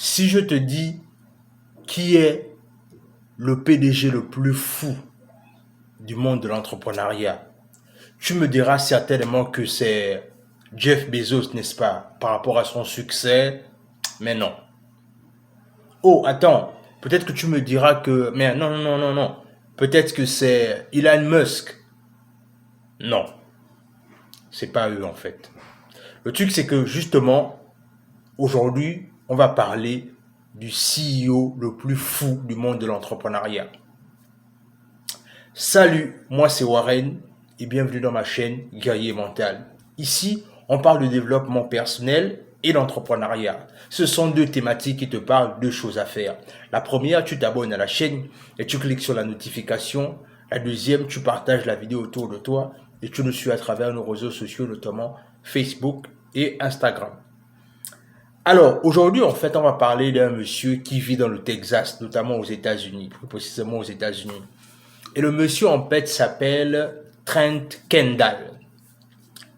Si je te dis qui est le PDG le plus fou du monde de l'entrepreneuriat, tu me diras certainement que c'est Jeff Bezos, n'est-ce pas, par rapport à son succès, mais non. Oh, attends, peut-être que tu me diras que, mais non, non, non, non, non, peut-être que c'est Elon Musk. Non, c'est pas eux en fait. Le truc, c'est que justement, aujourd'hui, on va parler du CEO le plus fou du monde de l'entrepreneuriat. Salut, moi c'est Warren et bienvenue dans ma chaîne Guerrier Mental. Ici, on parle de développement personnel et d'entrepreneuriat. Ce sont deux thématiques qui te parlent de choses à faire. La première, tu t'abonnes à la chaîne et tu cliques sur la notification. La deuxième, tu partages la vidéo autour de toi et tu nous suis à travers nos réseaux sociaux, notamment Facebook et Instagram. Alors, aujourd'hui, en fait, on va parler d'un monsieur qui vit dans le Texas, notamment aux États-Unis, plus précisément aux États-Unis. Et le monsieur, en fait, s'appelle Trent Kendall.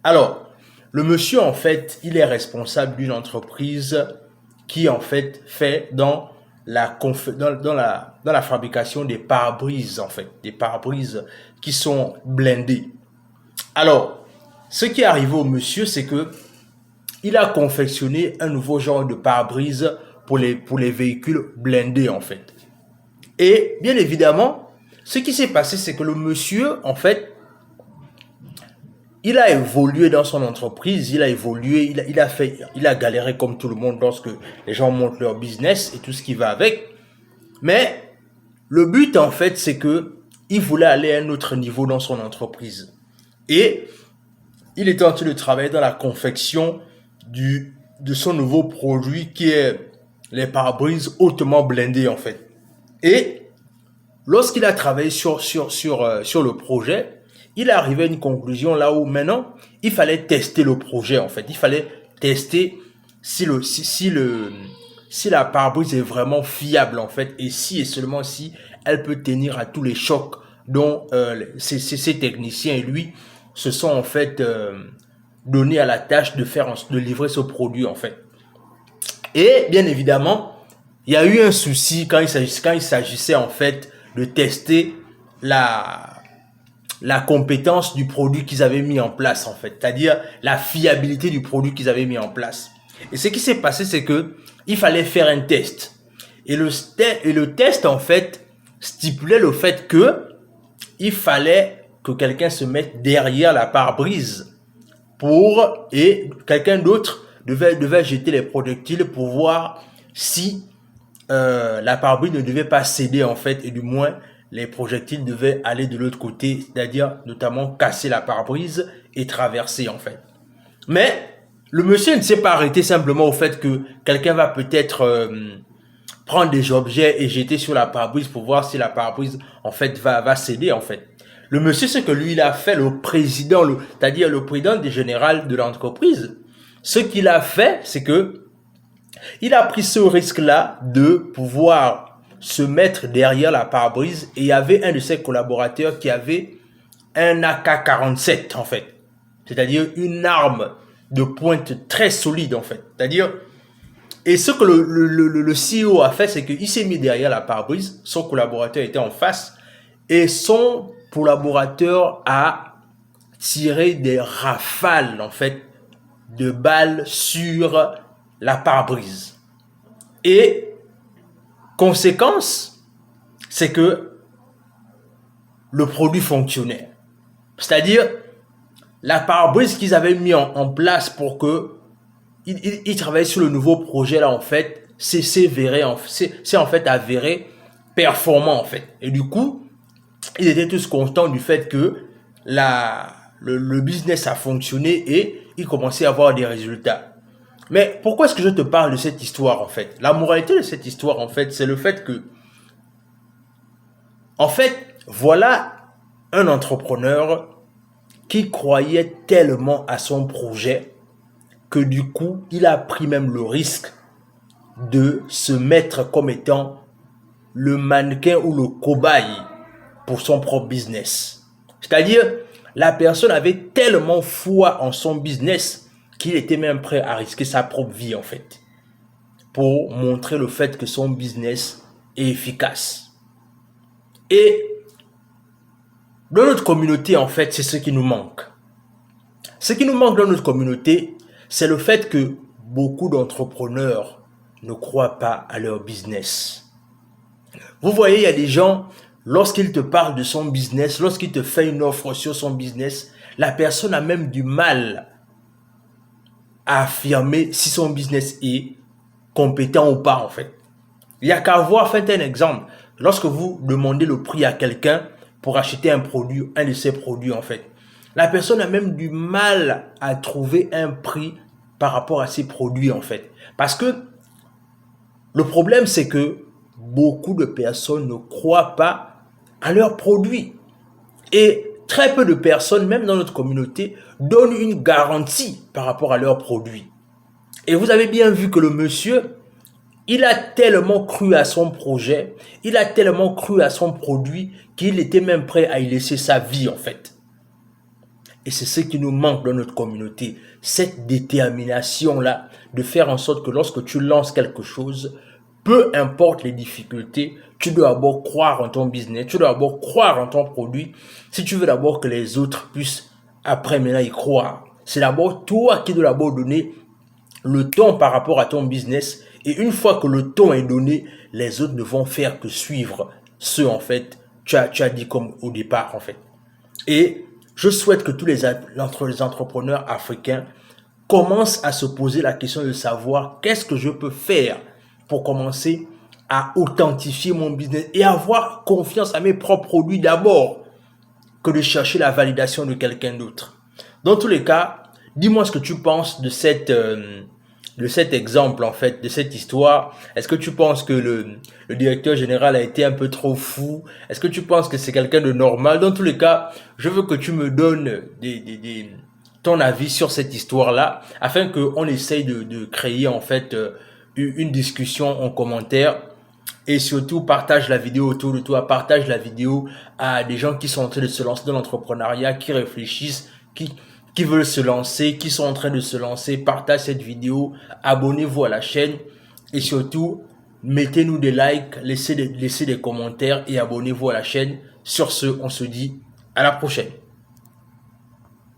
Alors, le monsieur, en fait, il est responsable d'une entreprise qui, en fait dans la fabrication des pare-brises, en fait, des pare-brises qui sont blindés. Alors, ce qui est arrivé au monsieur, c'est que il a confectionné un nouveau genre de pare-brise pour les véhicules blindés, en fait. Et bien évidemment, ce qui s'est passé, c'est que le monsieur, en fait, il a évolué dans son entreprise, il a évolué, il a galéré comme tout le monde lorsque les gens montent leur business et tout ce qui va avec. Mais le but, en fait, c'est que il voulait aller à un autre niveau dans son entreprise. Et il était en train de travailler dans la confection de son nouveau produit qui est les pare-brises hautement blindés, en fait. Et lorsqu'il a travaillé sur le projet, il est arrivé à une conclusion là où maintenant, il fallait tester le projet, en fait. Il fallait tester si la pare-brise est vraiment fiable, en fait, et si et seulement si elle peut tenir à tous les chocs dont ces techniciens et lui se sont, en fait, donnés à la tâche de livrer ce produit, en fait. Et bien évidemment, il y a eu un souci quand il s'agissait en fait de tester la compétence du produit qu'ils avaient mis en place, en fait, c'est-à-dire la fiabilité du produit qu'ils avaient mis en place. Et ce qui s'est passé, c'est que il fallait faire un test. Et le test, en fait, stipulait le fait que il fallait que quelqu'un se mette derrière la pare-brise et quelqu'un d'autre devait jeter les projectiles pour voir si la pare-brise ne devait pas céder, en fait, et du moins les projectiles devaient aller de l'autre côté, c'est-à-dire notamment casser la pare-brise et traverser, en fait. Mais le monsieur ne s'est pas arrêté simplement au fait que quelqu'un va peut-être prendre des objets et jeter sur la pare-brise pour voir si la pare-brise, en fait, va céder, en fait. Le monsieur, ce que lui, il a fait, c'est-à-dire le président des général de l'entreprise, ce qu'il a fait, c'est que il a pris ce risque-là de pouvoir se mettre derrière la pare-brise et il y avait un de ses collaborateurs qui avait un AK-47, en fait. C'est-à-dire une arme de pointe très solide, en fait. C'est-à-dire, et ce que le CEO a fait, c'est qu'il s'est mis derrière la pare-brise, son collaborateur était en face et son collaborateur a tiré des rafales, en fait, de balles sur la pare-brise. Et conséquence, c'est que le produit fonctionnait. C'est-à-dire, la pare-brise qu'ils avaient mis en place pour que ils travaillaient sur le nouveau projet là, en fait, c'est en fait avéré performant, en fait. Et du coup, ils étaient tous contents du fait que le business a fonctionné et ils commençaient à avoir des résultats. Mais pourquoi est-ce que je te parle de cette histoire, en fait? La moralité de cette histoire, en fait, c'est le fait que, en fait, voilà un entrepreneur qui croyait tellement à son projet que du coup, il a pris même le risque de se mettre comme étant le mannequin ou le cobaye pour son propre business. C'est-à-dire, la personne avait tellement foi en son business qu'il était même prêt à risquer sa propre vie, en fait. pour montrer le fait que son business est efficace. Et dans notre communauté, en fait, c'est ce qui nous manque. Ce qui nous manque dans notre communauté, c'est le fait que beaucoup d'entrepreneurs ne croient pas à leur business. Vous voyez, il y a des gens, lorsqu'ils te parlent de son business, lorsqu'il te fait une offre sur son business, la personne a même du mal à affirmer si son business est compétent ou pas, en fait. Il n'y a qu'à voir, faites un exemple. Lorsque vous demandez le prix à quelqu'un pour acheter un produit, un de ses produits, en fait, la personne a même du mal à trouver un prix par rapport à ses produits, en fait. Parce que le problème, c'est que beaucoup de personnes ne croient pas à leurs produits. Et très peu de personnes, même dans notre communauté, donnent une garantie par rapport à leurs produits. Et vous avez bien vu que le monsieur, il a tellement cru à son projet, il a tellement cru à son produit qu'il était même prêt à y laisser sa vie, en fait. Et c'est ce qui nous manque dans notre communauté, cette détermination-là de faire en sorte que lorsque tu lances quelque chose, peu importe les difficultés, tu dois d'abord croire en ton business, tu dois d'abord croire en ton produit, si tu veux d'abord que les autres puissent après maintenant y croire. C'est d'abord toi qui dois d'abord donner le ton par rapport à ton business, et une fois que le ton est donné, les autres ne vont faire que suivre ce, en fait, tu as dit comme au départ, en fait. Et je souhaite que tous les entrepreneurs africains commencent à se poser la question de savoir qu'est-ce que je peux faire pour commencer à authentifier mon business et avoir confiance à mes propres produits d'abord que de chercher la validation de quelqu'un d'autre. Dans tous les cas, dis-moi ce que tu penses de cet exemple, en fait, de cette histoire. Est-ce que tu penses que le directeur général a été un peu trop fou? Est-ce que tu penses que c'est quelqu'un de normal? Dans tous les cas, je veux que tu me donnes ton avis sur cette histoire-là, afin qu'on essaye de créer, en fait, une discussion en commentaire. Et surtout, partage la vidéo autour de toi, partage la vidéo à des gens qui sont en train de se lancer dans l'entrepreneuriat, qui réfléchissent, qui veulent se lancer, qui sont en train de se lancer. Partage cette vidéo, abonnez-vous à la chaîne et surtout, mettez-nous des likes, laissez des commentaires et abonnez-vous à la chaîne. Sur ce, on se dit à la prochaine.